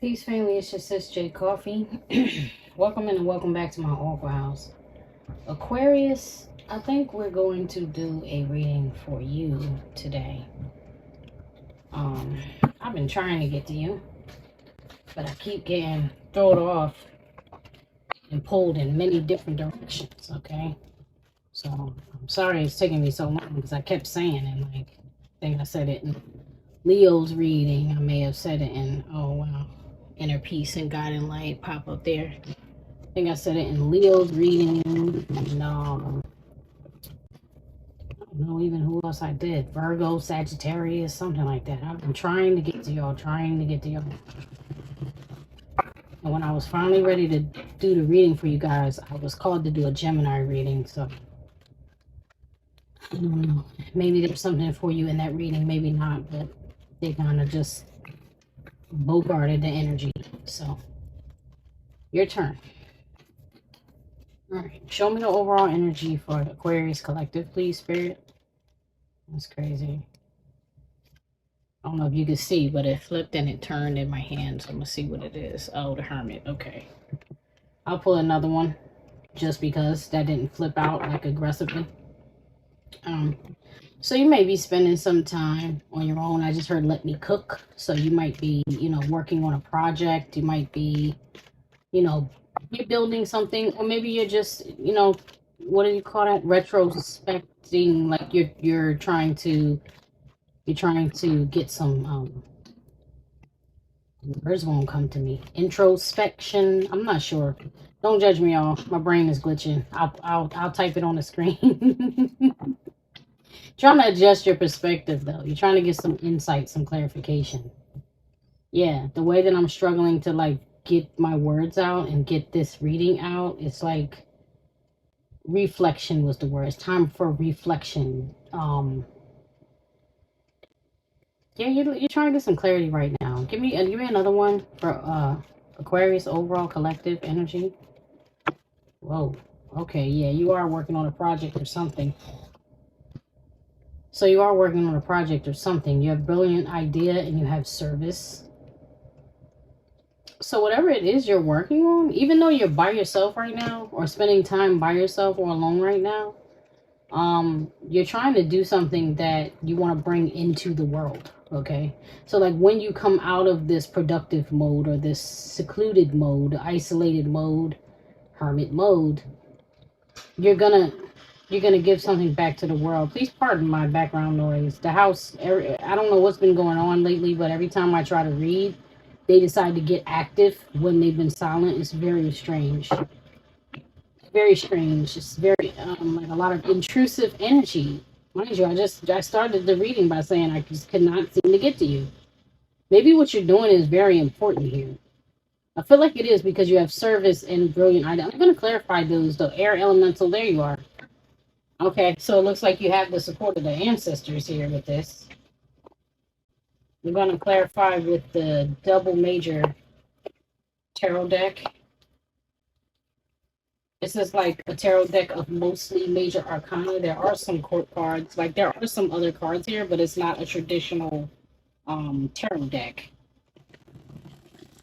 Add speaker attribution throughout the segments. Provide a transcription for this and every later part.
Speaker 1: Peace, family. It's your sis J Coffee. Welcome in and welcome back to my Oracle house. Aquarius, I think we're going to do a reading for you today. I've been trying to get to you, but I keep getting thrown off and pulled in many different directions, okay? So I'm sorry it's taking me so long because I kept saying it, like, I think I said it in Leo's reading. I may have said it in, oh wow, Inner Peace and God and Light pop up there. I think I said it in Leo's reading, and I don't know even who else I did. Virgo, Sagittarius, something like that. I've been trying to get to y'all, And when I was finally ready to do the reading for you guys, I was called to do a Gemini reading, so I don't know. Maybe there's something for you in that reading, maybe not, but they kind of just bogarted the energy. So, your turn. All right, show me the overall energy for Aquarius Collective, please, Spirit. That's crazy. I don't know if you can see, but it flipped and it turned in my hand, so I'm going to see what it is. Oh, the Hermit. Okay. I'll pull another one just because that didn't flip out like aggressively. So you may be spending some time on your own. I just heard let me cook. So you might be, working on a project. You might be, you're building something, or maybe you're just, what do you call that? Retrospecting, like you're trying to get some words won't come to me. Introspection. I'm not sure. Don't judge me, y'all. My brain is glitching. I'll type it on the screen. Trying to adjust your perspective, though. You're trying to get some insight, some clarification. Yeah, the way that I'm struggling to, like, get my words out and get this reading out, it's like reflection was the word. It's time for reflection. Yeah, you're trying to get some clarity right now. Give me another one for Aquarius overall collective energy. Whoa. Okay, yeah, you are working on a project or something. So you are working on a project or something. You have a brilliant idea and you have service. So whatever it is you're working on, even though you're by yourself right now or spending time by yourself or alone right now, you're trying to do something that you want to bring into the world. Okay, so like when you come out of this productive mode or this secluded mode, isolated mode, hermit mode, you're gonna give something back to the world. Please pardon my background noise. The house, I don't know what's been going on lately, but every time I try to read, they decide to get active when they've been silent. It's very strange. Very strange. It's very like a lot of intrusive energy. Mind you, I started the reading by saying I just could not seem to get to you. Maybe what you're doing is very important here. I feel like it is because you have service and brilliant idea. I'm going to clarify those. The air elemental, there you are. Okay, so it looks like you have the support of the ancestors here with this. We're going to clarify with the double major tarot deck. This is like a tarot deck of mostly major arcana. There are some court cards. Like there are some other cards here, but it's not a traditional tarot deck.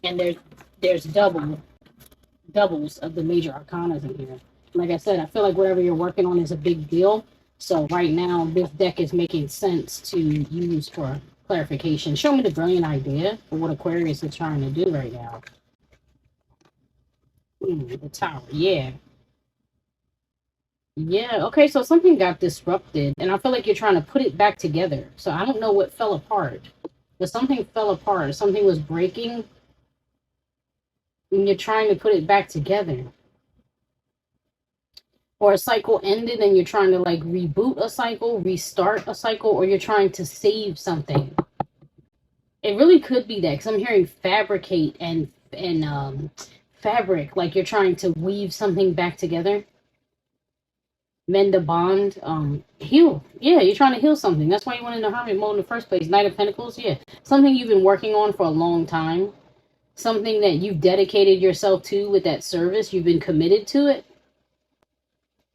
Speaker 1: And there's doubles of the major arcana in here. Like I said, I feel like whatever you're working on is a big deal. So right now, this deck is making sense to use for clarification. Show me the brilliant idea for what Aquarius is trying to do right now. The Tower, yeah. Yeah, okay, so something got disrupted, and I feel like you're trying to put it back together. So I don't know what fell apart, but something fell apart. Something was breaking, and you're trying to put it back together. Or a cycle ended, and you're trying to, like, reboot a cycle, restart a cycle, or you're trying to save something. It really could be that, because I'm hearing fabricate and fabric, like you're trying to weave something back together. Mend a bond, heal. Yeah, you're trying to heal something. That's why you went into hermit mode in the first place. Knight of Pentacles, yeah. Something you've been working on for a long time. Something that you've dedicated yourself to with that service. You've been committed to it.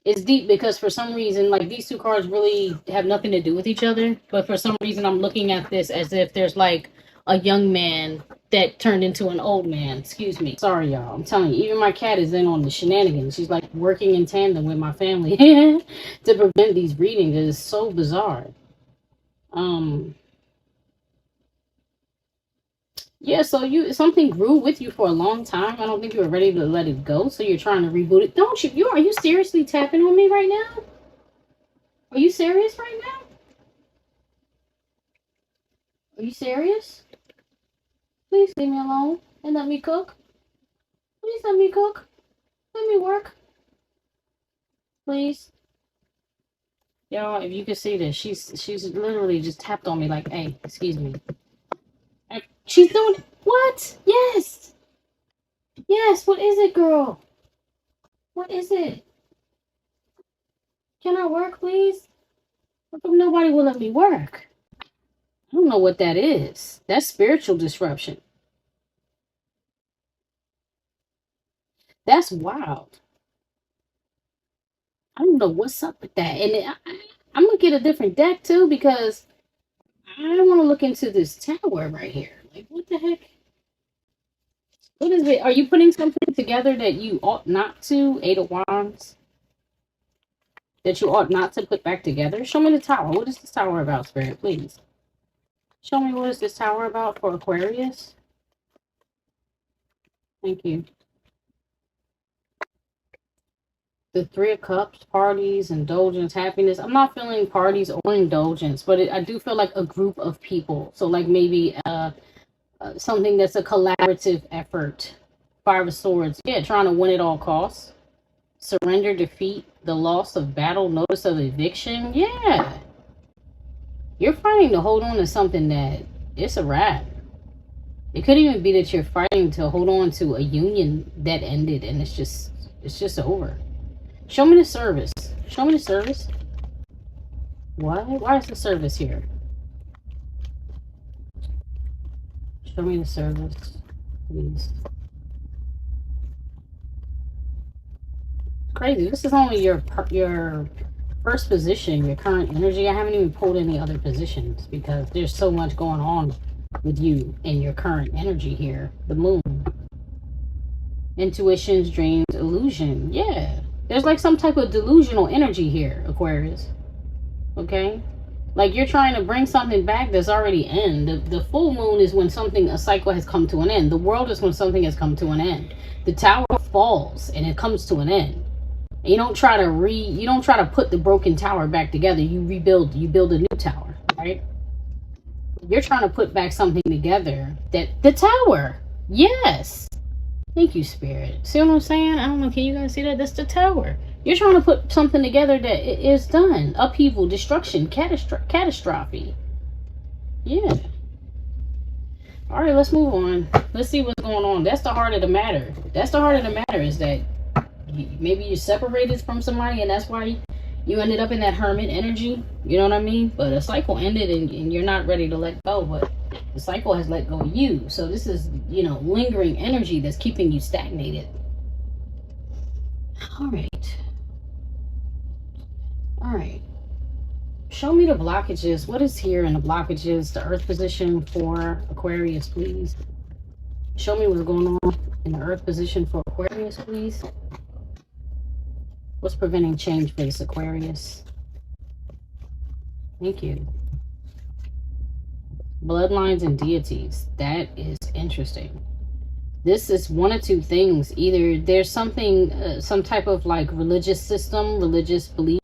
Speaker 1: It's deep because for some reason, like these two cards really have nothing to do with each other. But for some reason, I'm looking at this as if there's like a young man that turned into an old man. Excuse me. Sorry, y'all. I'm telling you, even my cat is in on the shenanigans. She's like working in tandem with my family to prevent these readings. It is so bizarre. Yeah, so something grew with you for a long time. I don't think you were ready to let it go, so you're trying to reboot it. Don't you? Are you seriously tapping on me right now? Are you serious right now? Are you serious? Please leave me alone and let me cook. Please let me cook. Let me work. Please. Y'all, if you could see this, she's literally just tapped on me like, hey, excuse me. She's doing what? Yes. Yes, what is it, girl? What is it? Can I work, please? How come nobody will let me work? I don't know what that is. That's spiritual disruption. That's wild. I don't know what's up with that. And I'm going to get a different deck, too, because I want to look into this tower right here. Like, what the heck? What is it? Are you putting something together that you ought not to? 8 of Wands. That you ought not to put back together? Show me the tower. What is this tower about, Spirit? Please. Show me what is this tower about for Aquarius. Thank you. The 3 of Cups, parties, indulgence, happiness. I'm not feeling parties or indulgence, but I do feel like a group of people. So like maybe something that's a collaborative effort. 5 of Swords. Yeah, trying to win at all costs. Surrender, defeat, the loss of battle, notice of eviction. Yeah. You're fighting to hold on to something that it's a wrap. It could even be that you're fighting to hold on to a union that ended and it's just over. Show me the service. Show me the service. What? Why is the service here? Show me the service, please. Crazy. This is only your first position, your current energy. I haven't even pulled any other positions because there's so much going on with you and your current energy here. The moon. Intuitions, dreams, illusion. Yeah. There's like some type of delusional energy here, Aquarius. Okay? Like you're trying to bring something back that's already in. The full moon is when a cycle has come to an end. The world is when something has come to an end. The tower falls and it comes to an end. And you don't try to put the broken tower back together. You build a new tower, right? You're trying to put back something together the tower. Yes. Thank you, Spirit. See what I'm saying? I don't know. Can you guys see that? That's the tower. You're trying to put something together that is done. Upheaval, destruction, catastrophe. Yeah. All right, let's move on. Let's see what's going on. That's the heart of the matter. That's the heart of the matter is that maybe you're separated from somebody and that's why you ended up in that hermit energy. You know what I mean? But a cycle ended and you're not ready to let go. But the cycle has let go of you. So this is, lingering energy that's keeping you stagnated. All right. All right. Show me the blockages. What is here in the blockages? The earth position for Aquarius, please. Show me what's going on in the earth position for Aquarius, please. What's preventing change for this Aquarius? Thank you. Bloodlines and deities. That is interesting. This is one of two things. Either there's something, some type of like religious system, religious belief.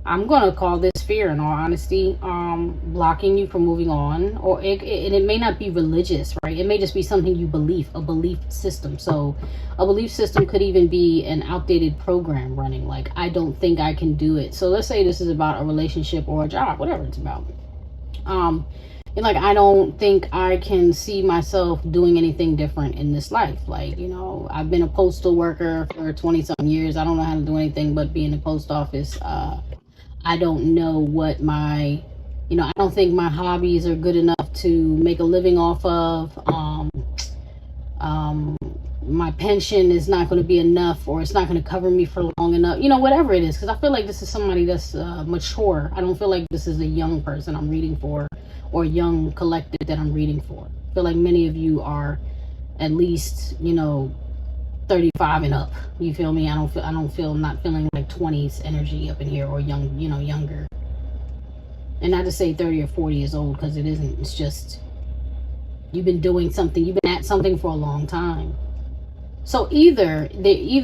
Speaker 1: I'm going to call this fear, in all honesty, blocking you from moving on. Or it may not be religious, right? It may just be something you believe, a belief system. So a belief system could even be an outdated program running. Like, I don't think I can do it. So let's say this is about a relationship or a job, whatever it's about. And like, I don't think I can see myself doing anything different in this life. Like, I've been a postal worker for 20-something years. I don't know how to do anything but be in the post office. I don't know what I don't think my hobbies are good enough to make a living off of. My pension is not going to be enough, or it's not going to cover me for long enough. Whatever it is, because I feel like this is somebody that's mature. I don't feel like this is a young person I'm reading for, or young collective that I'm reading for. I feel like many of you are at least, you know, 35 and up. You feel me? I'm not feeling like 20s energy up in here, or young, you know, younger. And not to say 30 or 40 is old, because it isn't. It's just you've been doing something, you've been at something for a long time. So either you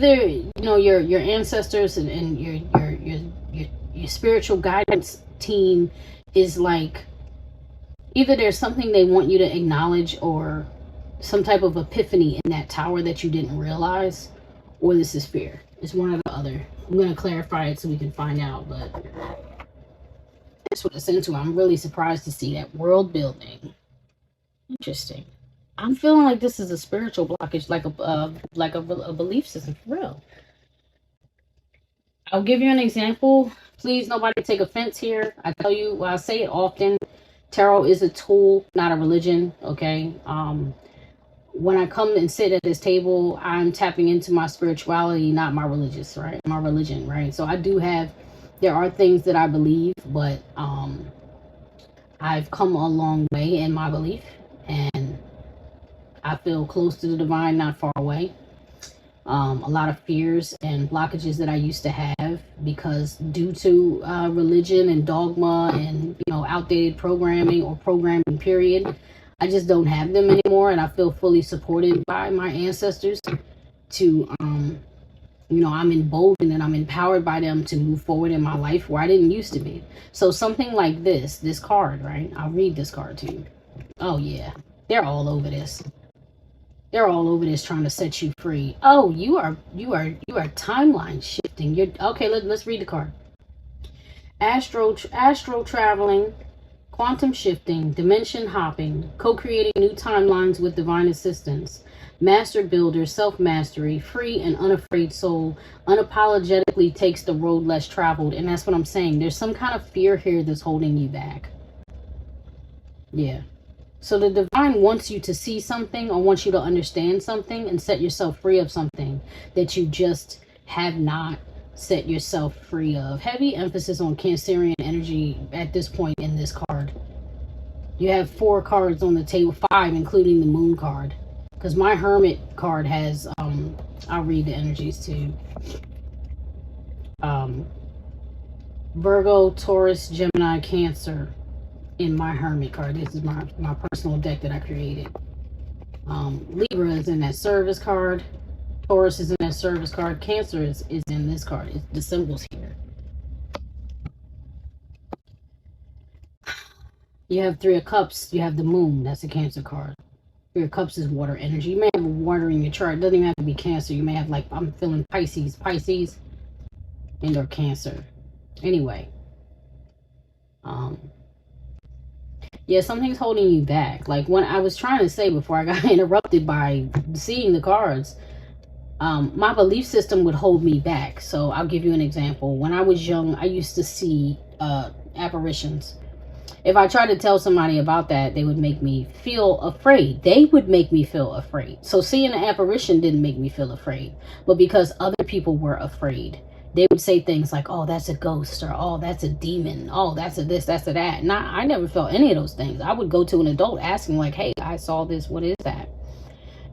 Speaker 1: know, your ancestors and your spiritual guidance team is like, either there's something they want you to acknowledge, or some type of epiphany in that tower that you didn't realize, or this is fear. It's one or the other. I'm going to clarify it so we can find out, but that's what it's into. I'm really surprised to see that world building. Interesting. I'm feeling like this is a spiritual blockage, like a belief system, for real. I'll give you an example. Please, nobody take offense here. I tell you, well, I say it often. Tarot is a tool, not a religion. Okay. When I come and sit at this table, I'm tapping into my spirituality, not my religious, right? My religion, right? So I do have, there are things that I believe, but I've come a long way in my belief, and I feel close to the divine, not far away. A lot of fears and blockages that I used to have, because due to religion and dogma and, you know, outdated programming or programming period, I just don't have them anymore, and I feel fully supported by my ancestors to, you know, I'm emboldened and I'm empowered by them to move forward in my life where I didn't used to be. So something like this card, right? I'll read this card to you. Oh yeah, they're all over this. They're all over this trying to set you free. Oh, you are timeline shifting. You're okay. Let's read the card. Astro traveling, quantum shifting, dimension hopping, co-creating new timelines with divine assistance, master builder, self-mastery, free and unafraid soul, unapologetically takes the road less traveled. And that's what I'm saying. There's some kind of fear here that's holding you back. Yeah. So the divine wants you to see something, or wants you to understand something and set yourself free of something that you just have not set yourself free of. Heavy emphasis on Cancerian energy at this point in this card. You have 4 cards on the table, 5 including the moon card, because my hermit card has I'll read the energies too. Virgo, Taurus, Gemini, Cancer in my hermit card. This is my personal deck that I created. Libra is in that service card. Taurus is in that service card. Cancer is in this card. It's the symbols here. You have 3 of Cups. You have the moon. That's a Cancer card. 3 of Cups is water energy. You may have water in your chart. It doesn't even have to be Cancer. You may have, like, I'm feeling Pisces and or Cancer. Anyway. Yeah, something's holding you back. Like, when I was trying to say before I got interrupted by seeing the cards, my belief system would hold me back. So I'll give you an example. When I was young, I used to see apparitions. If I tried to tell somebody about that, they would make me feel afraid. They would make me feel afraid. So seeing an apparition didn't make me feel afraid. But because other people were afraid, they would say things like, oh, that's a ghost, or oh, that's a demon, oh, that's a this, that's a that. And I never felt any of those things. I would go to an adult asking, like, hey, I saw this, what is that?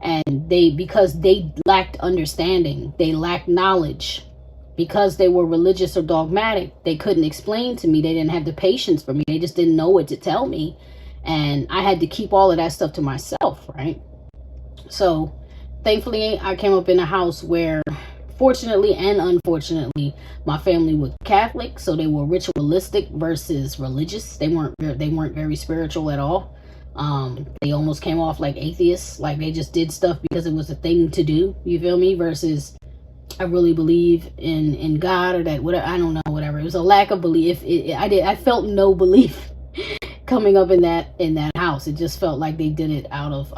Speaker 1: And because they lacked understanding, they lacked knowledge, because they were religious or dogmatic, they couldn't explain to me. They didn't have the patience for me. They just didn't know what to tell me. And I had to keep all of that stuff to myself, right? So thankfully, I came up in a house where, fortunately and unfortunately, my family was Catholic, so they were ritualistic versus religious. They weren't very spiritual at all. They almost came off like atheists, like they just did stuff because it was a thing to do. You feel me? Versus, I really believe in God, or that, whatever. I don't know, whatever. It was a lack of belief. I felt no belief coming up in that house. It just felt like they did it out of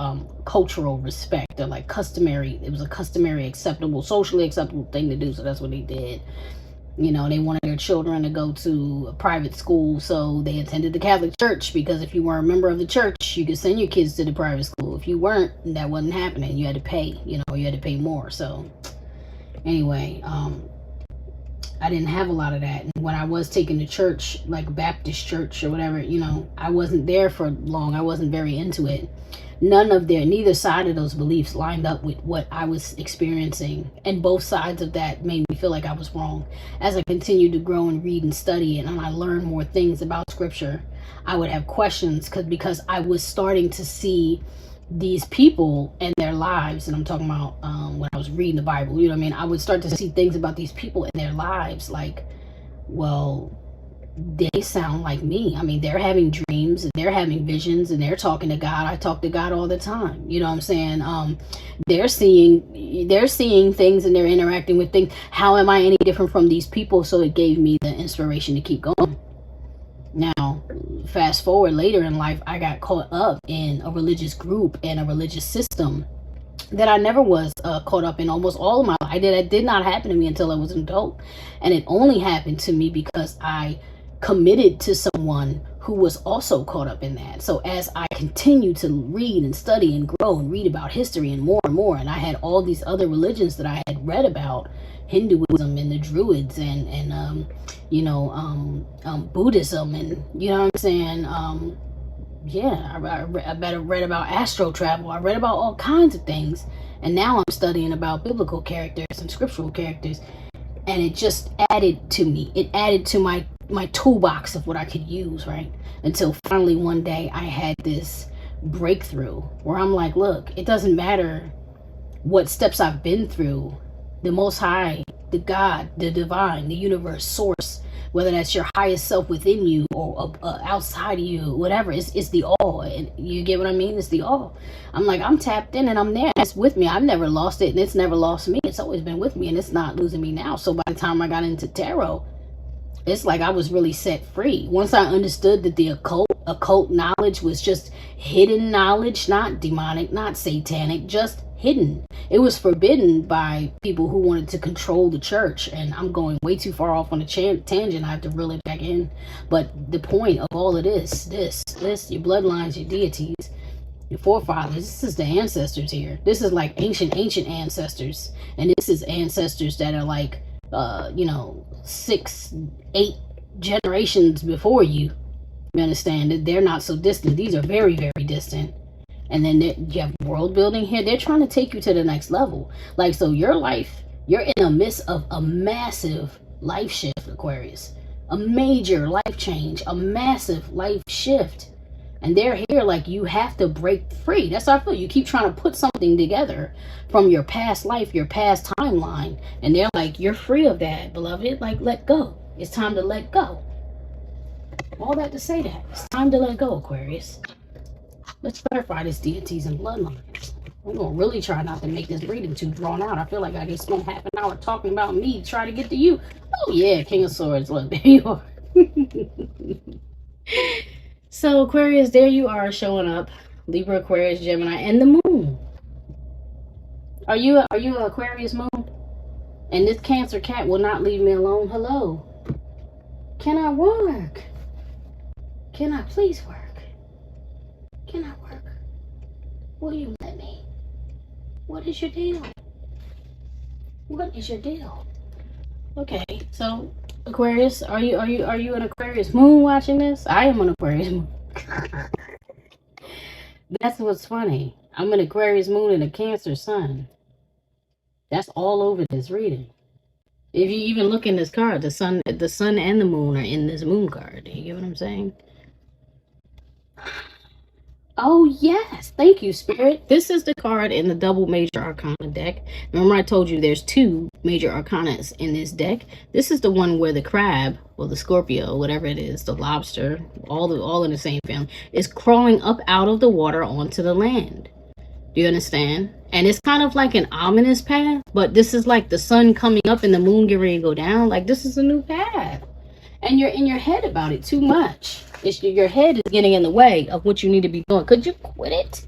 Speaker 1: cultural respect, or like customary. It was a customary, acceptable, socially acceptable thing to do, so that's what they did. You know, they wanted their children to go to a private school, so they attended the Catholic Church, because if you were a member of the church, you could send your kids to the private school. If you weren't, that wasn't happening. You had to pay, you had to pay more. So anyway, I didn't have a lot of that. And when I was taken to church, like Baptist church or whatever, you know, I wasn't there for long. I wasn't very into it. Neither side of those beliefs lined up with what I was experiencing. And both sides of that made me feel like I was wrong. As I continued to grow and read and study and I learned more things about scripture, I would have questions because I was starting to see these people and their lives. And I'm talking about when I was reading the Bible, you know what I mean? I would start to see things about these people and their lives like, well, they sound like me. I mean, they're having dreams and they're having visions and they're talking to God. I talk to God all the time. You know what I'm saying? They're seeing things and they're interacting with things. How am I any different from these people? So it gave me the inspiration to keep going. Now, fast forward later in life, I got caught up in a religious group and a religious system that I never was caught up in almost all of my life. That did not happen to me until I was an adult. And it only happened to me because I committed to someone who was also caught up in that. So as I continued to read and study and grow and read about history and more, and I had all these other religions that I had read about, Hinduism and the Druids and Buddhism, and you know what I'm saying, I read about astro travel. I read about all kinds of things, and now I'm studying about biblical characters and scriptural characters, and it just added to me. It added to my toolbox of what I could use, right? Until finally one day I had this breakthrough where I'm like, look, it doesn't matter what steps I've been through. The Most High, the God, the divine, the universe, source, whether that's your highest self within you or outside of you, whatever, it's the all. And you get what I mean? It's the all. I'm like, I'm tapped in and I'm there. It's with me. I've never lost it and it's never lost me. It's always been with me and it's not losing me now. So by the time I got into tarot, it's like I was really set free. Once I understood that the occult knowledge was just hidden knowledge, not demonic, not satanic, just hidden. It was forbidden by people who wanted to control the church. And I'm going way too far off on a tangent. I have to reel it back in. But the point of all of this, your bloodlines, your deities, your forefathers, this is the ancestors here. This is like ancient ancestors. And this is ancestors that are like, 6, 8 generations before you. You understand that they're not so distant. These are very, very distant. And then you have world building here. They're trying to take you to the next level. Like, so your life, you're in the midst of a massive life shift, Aquarius. A major life change, a massive life shift. And they're here like you have to break free. That's how I feel. You keep trying to put something together from your past life, your past timeline. And they're like, you're free of that, beloved. Like, let go. It's time to let go. All that to say that. It's time to let go, Aquarius. Let's clarify this deities and bloodlines. I'm going to really try not to make this reading too drawn out. I feel like I just spent half an hour talking about me, trying to get to you. Oh, yeah, King of Swords. Look, there you are. So, Aquarius, there you are showing up. Libra, Aquarius, Gemini, and the moon. Are you an Aquarius moon? And this Cancer cat will not leave me alone. Hello. Can I work? Can I please work? Can I work? Will you let me? What is your deal? What is your deal? Okay, so Aquarius, are you an Aquarius moon watching this? I am an Aquarius moon. That's what's funny. I'm an Aquarius moon and a Cancer sun. That's all over this reading. If you even look in this card, the sun and the moon are in this moon card. You get what I'm saying? Oh, yes. Thank you, Spirit. This is the card in the double major arcana deck. Remember I told you there's 2 major arcanas in this deck. This is the one where the crab, or the Scorpio, whatever it is, the lobster, all in the same family, is crawling up out of the water onto the land. Do you understand? And it's kind of like an ominous path, but this is like the sun coming up and the moon getting ready to go down. Like, this is a new path. And you're in your head about it too much. Your head is getting in the way of what you need to be doing. Could you quit it?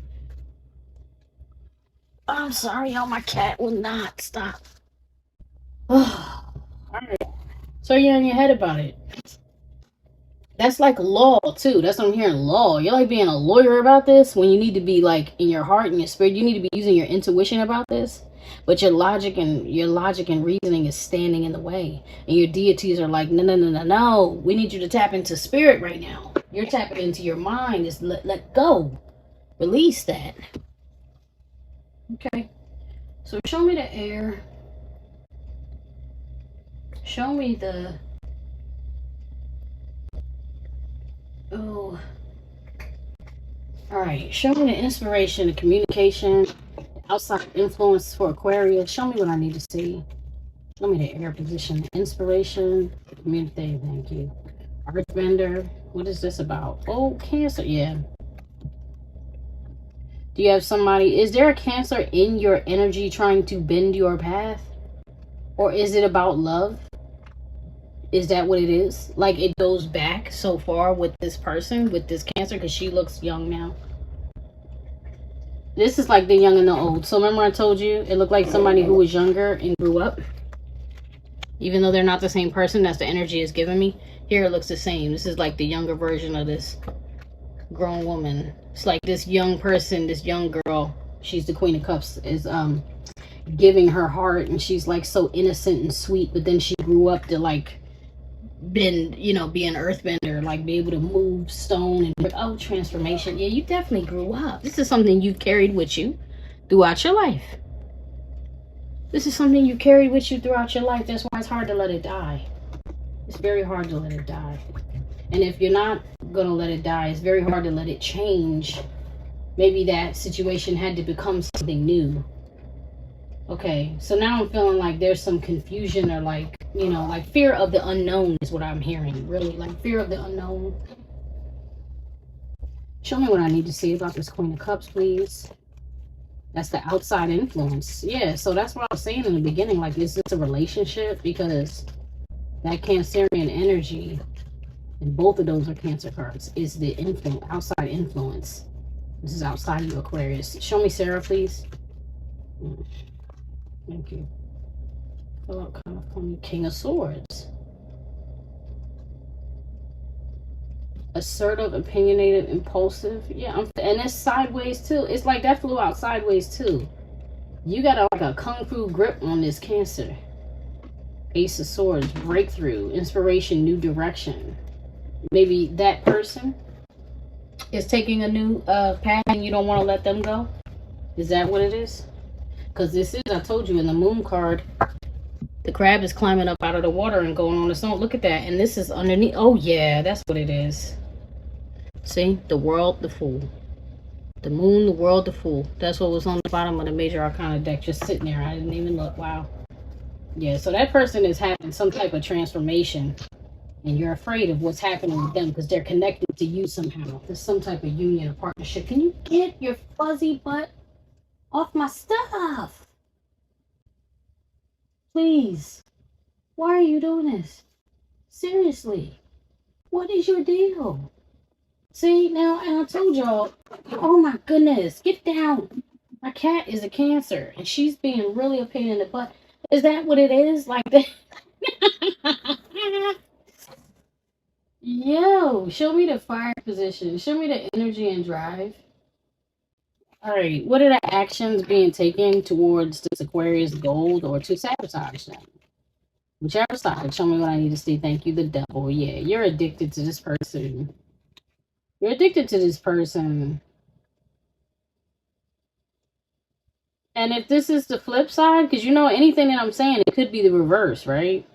Speaker 1: I'm sorry, y'all. My cat will not stop. All right. So you're in your head about it. That's like law, too. That's what I'm hearing, law. You're like being a lawyer about this when you need to be like in your heart and your spirit. You need to be using your intuition about this. But your logic and reasoning is standing in the way. And your deities are like, no. We need you to tap into spirit right now. You're tapping into your mind. Just let go. Release that. Okay. So show me the air. Show me the... Oh. Alright. Show me the inspiration, the communication, outside influence for Aquarius. Show me what I need to see. Show me the air position, the inspiration, the community. Thank you. Earthbender. What is this about? Oh, Cancer. Yeah. Do you have somebody? Is there a Cancer in your energy trying to bend your path? Or is it about love? Is that what it is? Like it goes back so far with this person, with this Cancer, because she looks young now. This is like the young and the old. So remember I told you it looked like somebody who was younger and grew up? Even though they're not the same person, that's the energy it's giving me. Here it looks the same. This is like the younger version of this grown woman. It's like this young person, this young girl, she's the Queen of Cups, is giving her heart, and she's like so innocent and sweet, but then she grew up to like bend, you know, be an earthbender, like be able to move stone and oh, transformation. Yeah, you definitely grew up. This is something you've carried with you throughout your life. This is something you carried with you throughout your life. That's why it's hard to let it die. It's very hard to let it die. And if you're not going to let it die, it's very hard to let it change. Maybe that situation had to become something new. Okay, so now I'm feeling like there's some confusion or like, you know, like fear of the unknown is what I'm hearing. Really, like fear of the unknown. Show me what I need to see about this Queen of Cups, please. That's the outside influence. Yeah, so that's what I was saying in the beginning. Like, is this a relationship? Because that Cancerian energy, and both of those are Cancer cards, is the influence, outside influence. This is outside of you, Aquarius. Show me Sarah, please. Thank you. Oh, kind of funny. King of Swords. Assertive, opinionated, impulsive. Yeah, and it's sideways too. It's like that flew out sideways too. You got like a kung fu grip on this Cancer. Ace of Swords, breakthrough, inspiration, new direction. Maybe that person is taking a new path and you don't want to let them go. Is that what it is? Because this is, I told you in the Moon card, the crab is climbing up out of the water and going on its own. Look at that. And this is underneath. Oh, yeah, that's what it is. See? The World, the Fool. The Moon, the World, the Fool. That's what was on the bottom of the Major Arcana deck, just sitting there. I didn't even look. Wow. Yeah, so that person is having some type of transformation. And you're afraid of what's happening with them because they're connected to you somehow. There's some type of union or partnership. Can you get your fuzzy butt off my stuff? Please. Why are you doing this? Seriously. What is your deal? See, now, and I told y'all, oh my goodness, get down. My cat is a Cancer, and she's being really a pain in the butt. Is that what it is? Like that? Yo, show me the fire position. Show me the energy and drive. All right, what are the actions being taken towards this Aquarius gold or to sabotage them? Whichever side, show me what I need to see. Thank you, the Devil. Yeah, you're addicted to this person. You're addicted to this person. And if this is the flip side, because you know anything that I'm saying, it could be the reverse, right?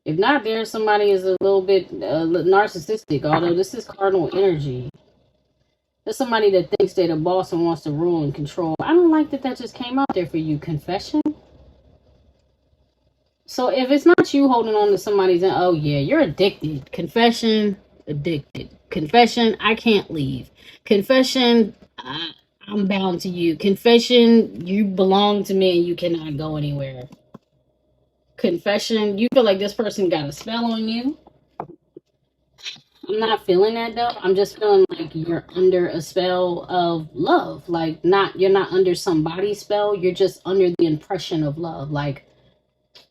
Speaker 1: If not, there's somebody is a little bit narcissistic, although this is cardinal energy. There's somebody that thinks they're the boss and wants to rule and control. I don't like that just came out there for you. Confession. So if it's not you holding on to somebody's, oh yeah, you're addicted. Confession, addicted. Confession, I can't leave. Confession, I'm bound to you. Confession, you belong to me and you cannot go anywhere. Confession, you feel like this person got a spell on you. I'm not feeling that though. I'm just feeling like you're under a spell of love. Like you're not under somebody's spell. You're just under the impression of love. Like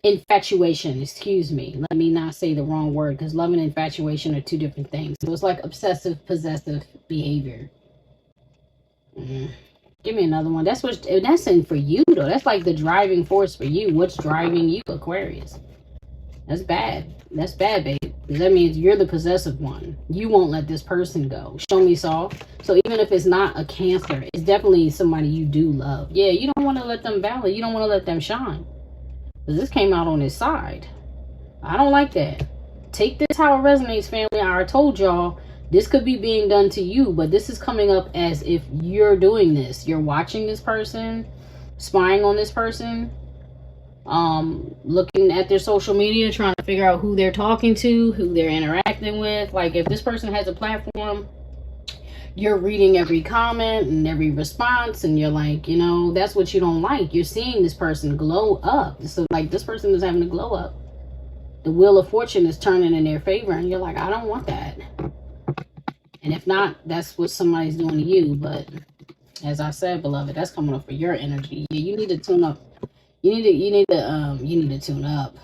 Speaker 1: infatuation, excuse me. Let me not say the wrong word because love and infatuation are two different things. So it's like obsessive, possessive behavior. Give me another one. That's in for you though. That's like the driving force for you. What's driving you, Aquarius? That's bad. That's bad, babe. That means you're the possessive one. You won't let this person go. Show me, Saul. So even if it's not a Cancer, it's definitely somebody you do love. Yeah, you don't want to let them validate. You don't want to let them shine. Because this came out on his side. I don't like that. Take this how it resonates, family. I already told y'all this could be being done to you, but this is coming up as if you're doing this. You're watching this person, spying on this person, looking at their social media, trying to figure out who they're talking to, who they're interacting with. Like if this person has a platform, you're reading every comment and every response, and you're like, you know, that's what you don't like. You're seeing this person glow up. So like this person is having a glow up. The wheel of fortune is turning in their favor, and you're like, I don't want that. And if not, that's what somebody's doing to you. But as I said, beloved, that's coming up for your energy. Yeah, you need to tune up. You need to tune up.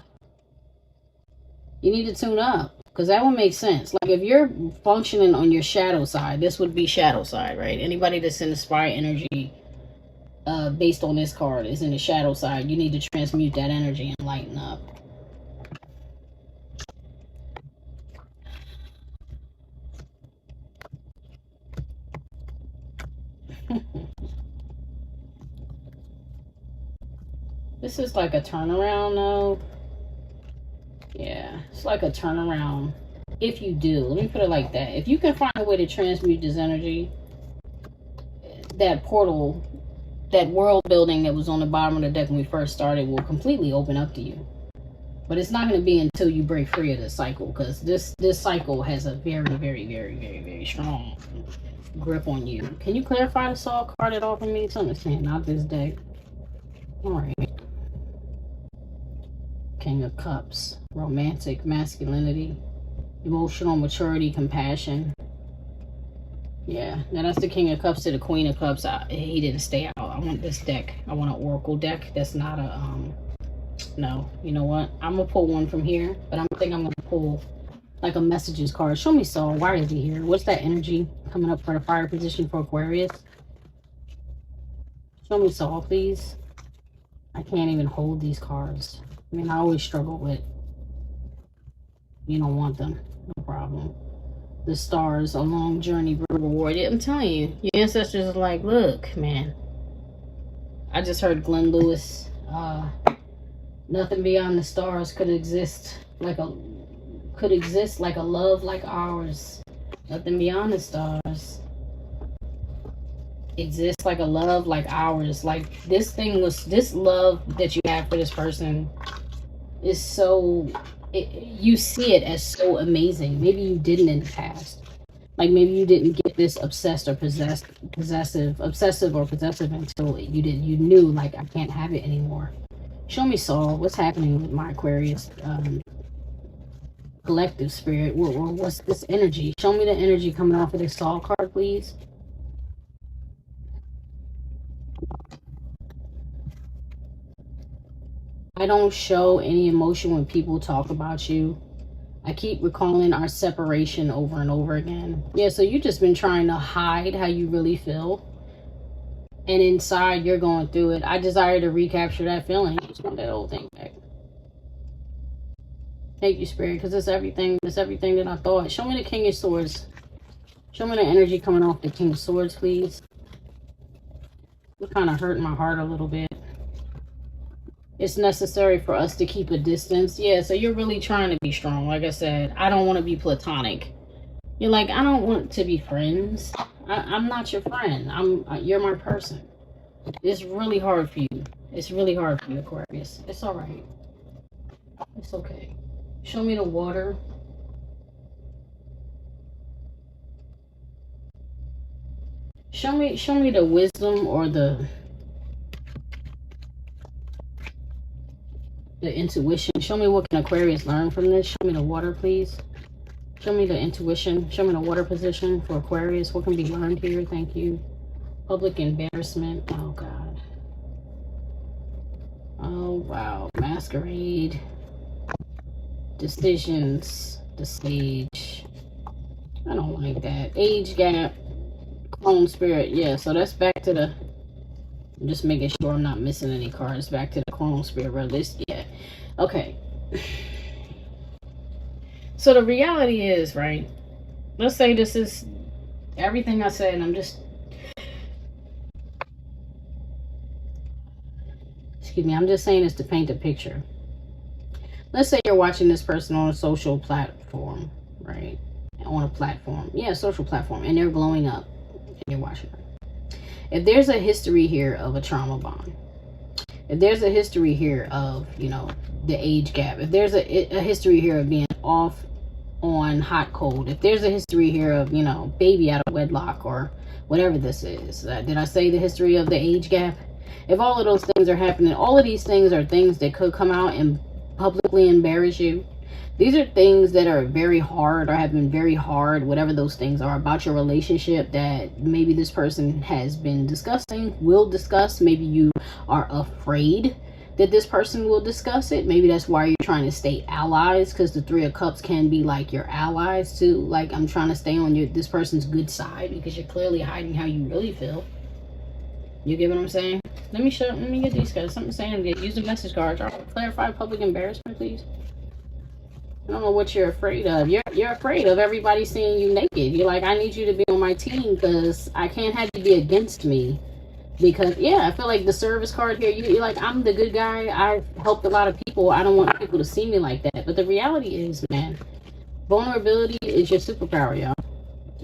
Speaker 1: You need to tune up, because that would make sense. Like if you're functioning on your shadow side, this would be shadow side, right? Anybody that's in the spy energy, based on this card, is in the shadow side. You need to transmute that energy and lighten up. This is like a turnaround though. Yeah, it's like a turnaround. If you do, let me put it like that. If you can find a way to transmute this energy, that portal, that world building that was on the bottom of the deck when we first started will completely open up to you. But it's not going to be until you break free of this cycle, because this cycle has a very strong grip on you. Can you clarify the Saul card at all for me? Something's saying not this deck. All right. King of Cups, romantic masculinity, emotional maturity, compassion. Yeah, now that's the King of Cups to the Queen of Cups. He didn't stay out. I want this deck. I want an Oracle deck. That's not a, no. You know what? I'm going to pull one from here, but I think I'm going to pull like a messages card. Show me, Saul. Why is he here? What's that energy coming up for the fire position for Aquarius? Show me, Saul, please. I can't even hold these cards. I mean, I always struggle with, you don't want them. No problem. The stars, a long journey, but reward. Yeah, I'm telling you, your ancestors are like, look, man. I just heard Glenn Lewis, nothing beyond the stars could exist like a love like ours. Nothing beyond the stars exists like a love like ours. Like this love that you have for this person is so, you see it as so amazing. Maybe you didn't in the past. Like maybe you didn't get this obsessive or possessive until you knew like I can't have it anymore. Show me, Saul, what's happening with my Aquarius collective spirit. What's this energy? Show me the energy coming off of this Saul card, please. I don't show any emotion when people talk about you. I keep recalling our separation over and over again. Yeah, so you've just been trying to hide how you really feel. And inside, you're going through it. I desire to recapture that feeling. I just want that old thing back. Thank you, Spirit, because it's everything. It's everything that I thought. Show me the King of Swords. Show me the energy coming off the King of Swords, please. It's kind of hurting my heart a little bit. It's necessary for us to keep a distance. Yeah, so you're really trying to be strong. Like I said, I don't want to be platonic. You're like, I don't want to be friends. I'm not your friend. You're my person. It's really hard for you. It's really hard for you, Aquarius. It's all right. It's okay. Show me the water. Show me the wisdom or the intuition. Show me what can Aquarius learn from this. Show me the water, please. Show me the intuition. Show me the water position for Aquarius. What can be learned here? Thank you. Public embarrassment. Oh, God. Oh, wow. Masquerade. Decisions. The stage. I don't like that. Age gap. Clone spirit. Yeah, so that's back to the I'm just making sure I'm not missing any cards. Back to the Chrome Spirit World list. Yeah. Okay. So the reality is, right? Let's say this is everything I said, and I'm just, excuse me, I'm just saying this to paint a picture. Let's say you're watching this person on a social platform, right? On a platform. Yeah, social platform. And they're glowing up. And you're watching her. If there's a history here of a trauma bond, if there's a history here of, you know, the age gap, if there's a history here of being off on hot cold, if there's a history here of, you know, baby out of wedlock or whatever this is, did I say the history of the age gap? If all of those things are happening, all of these things are things that could come out and publicly embarrass you. These are things that are very hard or have been very hard, whatever those things are about your relationship that maybe this person has been discussing, will discuss. Maybe you are afraid that this person will discuss it. Maybe that's why you're trying to stay allies, because the Three of Cups can be like your allies too. Like, I'm trying to stay on this person's good side because you're clearly hiding how you really feel. You get what I'm saying? Let me get these guys. Something saying, use the message cards. Clarify public embarrassment, please. I don't know what you're afraid of. You're afraid of everybody seeing you naked. You're like, I need you to be on my team because I can't have you be against me. Because, yeah, I feel like the service card here, you're like, I'm the good guy. I've helped a lot of people. I don't want people to see me like that. But the reality is, man, vulnerability is your superpower, y'all.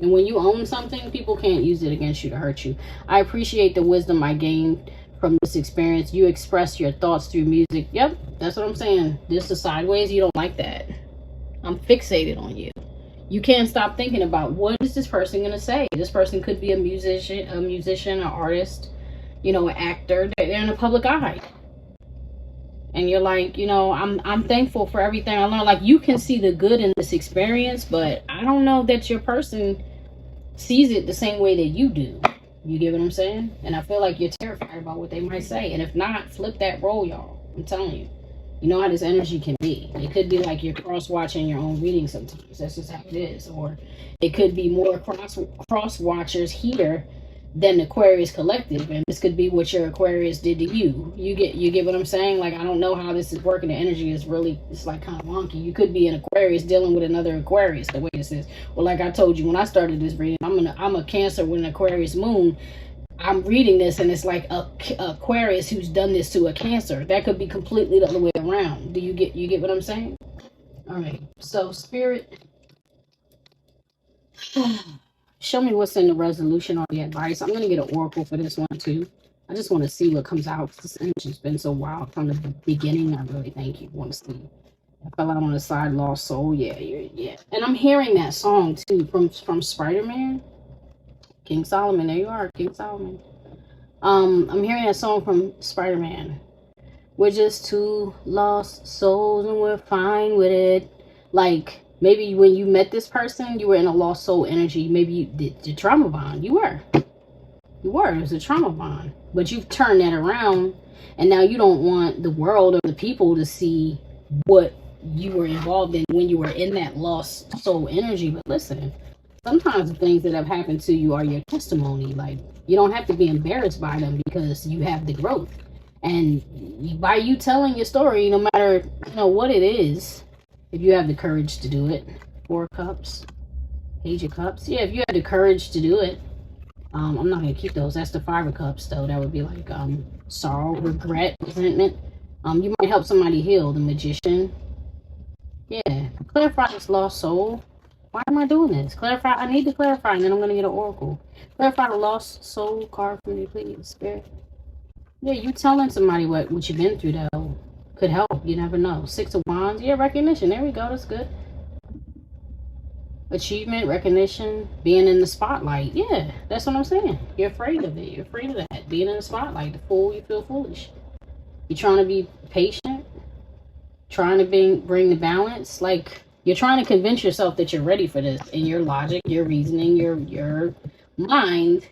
Speaker 1: And when you own something, people can't use it against you to hurt you. I appreciate the wisdom I gained from this experience. You express your thoughts through music. Yep, that's what I'm saying. This is sideways. You don't like that. I'm fixated on you. You can't stop thinking about, what is this person going to say? This person could be a musician, an artist, you know, an actor. They're in the public eye. And you're like, you know, I'm thankful for everything I learned. Like, you can see the good in this experience, but I don't know that your person sees it the same way that you do. You get what I'm saying? And I feel like you're terrified about what they might say. And if not, flip that role, y'all. I'm telling you. You know how this energy can be. It could be like you're cross-watching your own reading sometimes. That's just how it is. Or it could be more cross-watchers here than Aquarius collective. And this could be what your Aquarius did to you. You get what I'm saying? Like, I don't know how this is working. The energy is really, it's like kind of wonky. You could be an Aquarius dealing with another Aquarius, the way this is. Well, like I told you when I started this reading, I'm a Cancer with an Aquarius moon. I'm reading this and it's like a Aquarius who's done this to a Cancer. That could be completely the other way around. Do you get what I'm saying? All right. So, Spirit, show me what's in the resolution or the advice. I'm going to get an oracle for this one too. I just want to see what comes out. This energy's been so wild from the beginning. I really think you want to see. I fell out on the side, lost soul. Yeah. And I'm hearing that song too from Spider-Man. King Solomon, there you are, King Solomon. I'm hearing that song from Spider-Man. We're just two lost souls and we're fine with it. Like, maybe when you met this person, you were in a lost soul energy. Maybe you did the trauma bond. You were. It was a trauma bond. But you've turned that around, and now you don't want the world or the people to see what you were involved in when you were in that lost soul energy. But listen, sometimes the things that have happened to you are your testimony. Like, you don't have to be embarrassed by them because you have the growth. And by you telling your story, no matter, you know, what it is, if you have the courage to do it. 4 cups. Page of Cups. Yeah, if you have the courage to do it. I'm not going to keep those. That's the 5 of Cups, though. That would be like sorrow, regret, resentment. You might help somebody heal. The Magician. Yeah. Clarify this lost soul. Why am I doing this? Clarify. I need to clarify, and then I'm going to get an oracle. Clarify the lost soul card for me, please, Spirit. Yeah, you telling somebody what you've been through, though, could help. You never know. 6 of Wands. Yeah, recognition. There we go. That's good. Achievement, recognition, being in the spotlight. Yeah, that's what I'm saying. You're afraid of it. You're afraid of that. Being in the spotlight. The fool, you feel foolish. You're trying to be patient. Trying to bring the balance. Like, you're trying to convince yourself that you're ready for this. In your logic, your reasoning, your mind.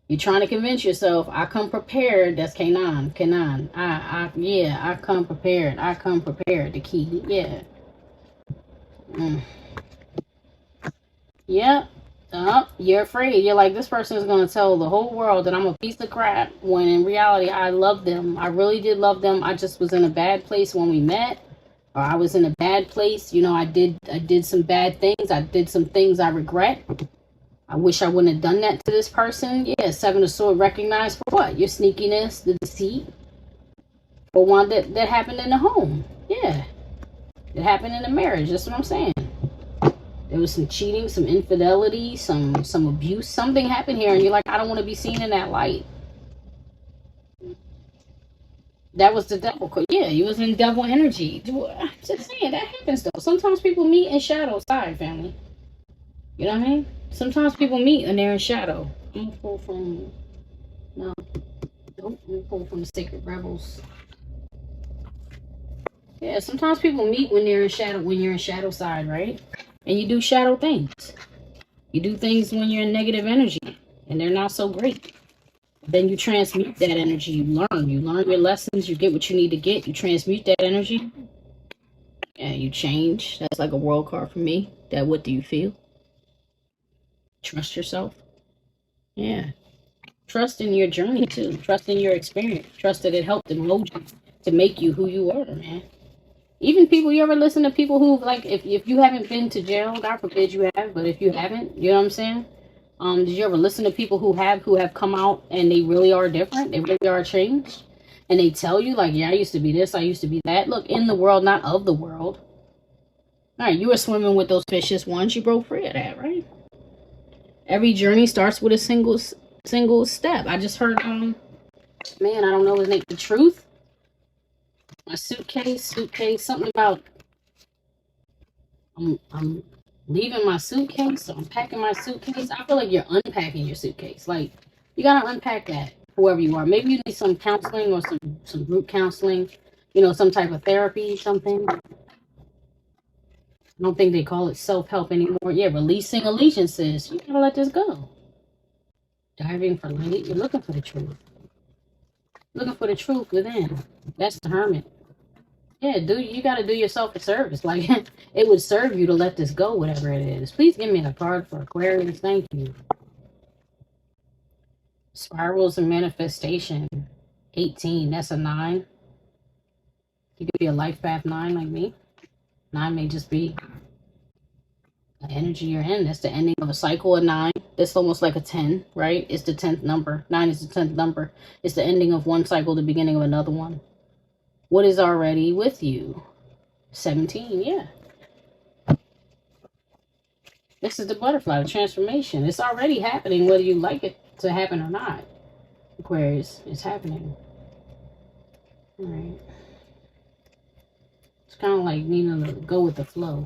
Speaker 1: You're trying to convince yourself, I come prepared. That's K9. I come prepared. I come prepared. The key. Yeah. Yeah. You're afraid. You're like, this person is going to tell the whole world that I'm a piece of crap, when in reality, I love them. I really did love them. I just was in a bad place when we met, or I was in a bad place. You know, I did some bad things. I did some things I regret. I wish I wouldn't have done that to this person. Yeah, Seven of Swords recognized for what? Your sneakiness, the deceit. For one that happened in the home. Yeah. It happened in the marriage. That's what I'm saying. There was some cheating, some infidelity, some abuse. Something happened here, and you're like, I don't want to be seen in that light. That was the devil. Yeah, you was in devil energy. I'm just saying, that happens, though. Sometimes people meet in shadow side, family. You know what I mean? Sometimes people meet and they're in shadow. I'm gonna pull from... No. Nope, I'm gonna pull from the Sacred Rebels. Yeah, sometimes people meet when they're in shadow, when you're in shadow side, right? And you do shadow things. You do things when you're in negative energy and they're not so great. Then you transmute that energy. You learn your lessons. You get what you need to get. You transmute that energy. And you change. That's like a world card for me. That what do you feel? Trust yourself. Yeah. Trust in your journey too. Trust in your experience. Trust that it helped and mold you to make you who you were, man. Even people, you ever listen to people who, like, if you haven't been to jail, God forbid you have, but if you haven't, you know what I'm saying? Did you ever listen to people who have come out and they really are different? They really are changed. And they tell you, like, yeah, I used to be this, I used to be that. Look, in the world, not of the world. All right, you were swimming with those fishes once, you broke free of that, right? Every journey starts with a single step. I just heard, man, I don't know his name, The Truth. My suitcase, something about I'm leaving my suitcase, so I'm packing my suitcase. I feel like you're unpacking your suitcase. Like, you gotta unpack that, whoever you are. Maybe you need some counseling or some group counseling, you know, some type of therapy, something. I don't think they call it self-help anymore. Yeah, releasing allegiances. You gotta let this go. Diving for light. You're looking for the truth. Looking for the truth within. That's the Hermit. Yeah, you got to do yourself a service. Like, it would serve you to let this go, whatever it is. Please give me a card for Aquarius. Thank you. Spirals and manifestation. 18. That's a 9. You could be a life path 9 like me. 9 may just be the energy you're in. That's the ending of a cycle of 9. That's almost like a 10, right? It's the 10th number. 9 is the 10th number. It's the ending of one cycle, the beginning of another one. What is already with you? 17, yeah. This is the butterfly, the transformation. It's already happening, whether you like it to happen or not. Aquarius, it's happening. All right. It's kind of like needing to go with the flow.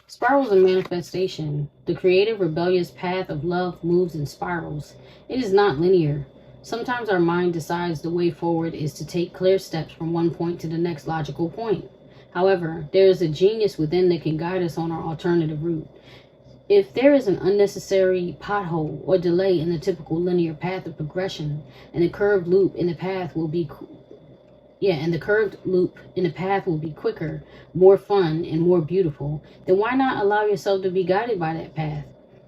Speaker 1: Spirals and manifestation. The creative, rebellious path of love moves in spirals. It is not linear. Sometimes our mind decides the way forward is to take clear steps from one point to the next logical point. However, there is a genius within that can guide us on our alternative route. If there is an unnecessary pothole or delay in the typical linear path of progression, and the curved loop in the path will be quicker, more fun, and more beautiful, then why not allow yourself to be guided by that path?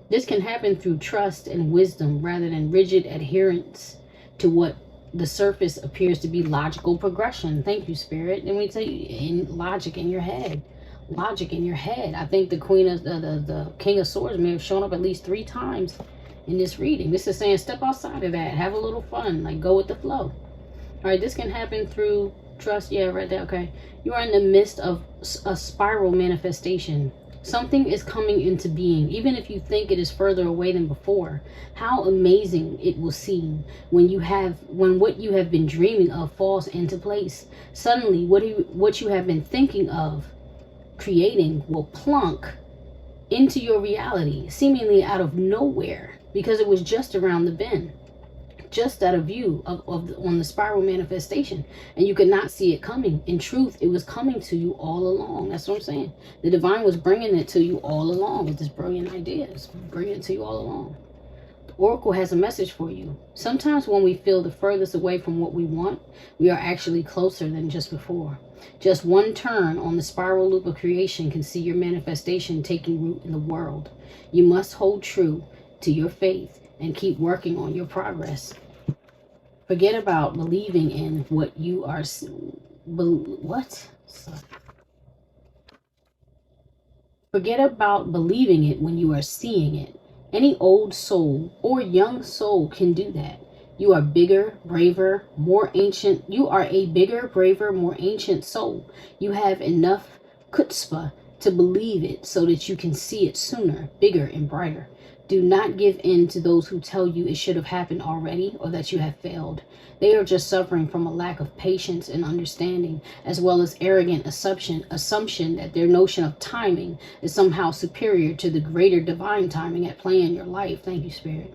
Speaker 1: This can happen through trust and wisdom rather than rigid adherence to what the surface appears to be logical progression. Thank you, Spirit. And we tell you, in logic in your head. Logic in your head. I think the the King of Swords may have shown up at least 3 times in this reading. This is saying step outside of that. Have a little fun. Like, go with the flow. All right, this can happen through trust. Yeah, right there. Okay. You are in the midst of a spiral manifestation. Something is coming into being, even if you think it is further away than before. How amazing it will seem when what you have been dreaming of falls into place. Suddenly, what you have been thinking of creating will plunk into your reality, seemingly out of nowhere, because it was just around the bend, just out of view on the spiral manifestation, and you could not see it coming. In truth, it was coming to you all along. That's what I'm saying. The divine was bringing it to you all along with this brilliant idea. It's bringing it to you all along. The Oracle has a message for you. Sometimes when we feel the furthest away from what we want, we are actually closer than just before. Just one turn on the spiral loop of creation can see your manifestation taking root in the world. You must hold true to your faith and keep working on your progress. Forget about believing in what you are... Forget about believing it when you are seeing it. Any old soul or young soul can do that. You are bigger, braver, more ancient. You are a bigger, braver, more ancient soul. You have enough chutzpah to believe it so that you can see it sooner, bigger and brighter. Do not give in to those who tell you it should have happened already or that you have failed. They are just suffering from a lack of patience and understanding, as well as arrogant assumption that their notion of timing is somehow superior to the greater divine timing at play in your life. Thank you, Spirit.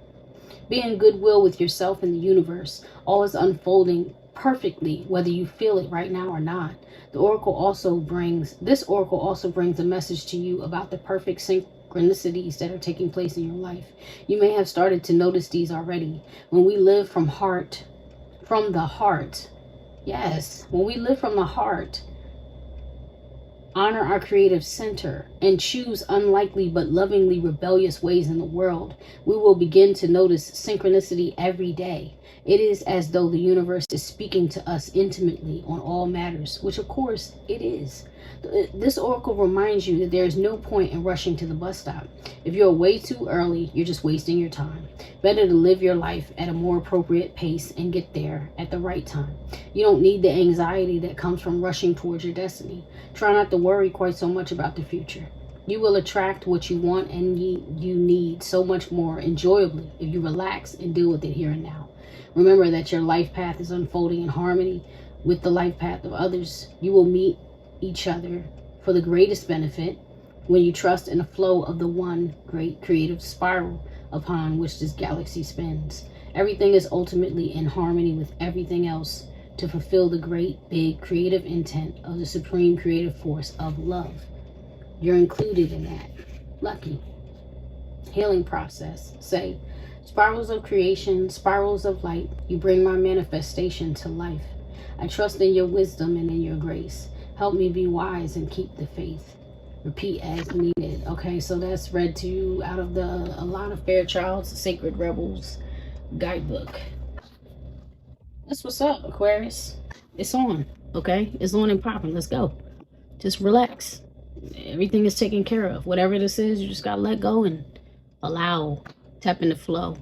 Speaker 1: Be in goodwill with yourself and the universe. All is unfolding perfectly, whether you feel it right now or not. This oracle also brings a message to you about the perfect synchronicities that are taking place in your life. You may have started to notice these already. When we live from the heart, honor our creative center, and choose unlikely but lovingly rebellious ways in the world, we will begin to notice synchronicity every day. It is as though the universe is speaking to us intimately on all matters, which of course it is. This oracle reminds you that there is no point in rushing to the bus stop. If you're way too early, you're just wasting your time. Better to live your life at a more appropriate pace and get there at the right time. You don't need the anxiety that comes from rushing towards your destiny. Try not to worry quite so much about the future. You will attract what you want and you need so much more enjoyably if you relax and deal with it here and now. Remember that your life path is unfolding in harmony with the life path of others. You will meet each other for the greatest benefit when you trust in the flow of the one great creative spiral upon which this galaxy spins. Everything is ultimately in harmony with everything else to fulfill the great, big, creative intent of the supreme creative force of love. You're included in that. Lucky. Healing process. Say, spirals of creation, spirals of light, you bring my manifestation to life. I trust in your wisdom and in your grace. Help me be wise and keep the faith. Repeat as needed. Okay, so that's read to you out of the Alana Fairchild's Sacred Rebels guidebook. That's what's up, Aquarius. It's on, okay? It's on and popping. Let's go. Just relax. Everything is taken care of. Whatever this is, you just gotta let go and allow. Tap in the flow.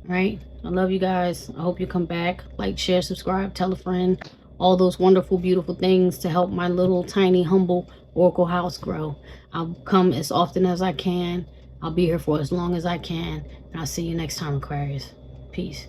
Speaker 1: Right? I love you guys. I hope you come back. Like, share, subscribe, tell a friend. All those wonderful, beautiful things to help my little, tiny, humble Oracle house grow. I'll come as often as I can. I'll be here for as long as I can. And I'll see you next time, Aquarius. Peace.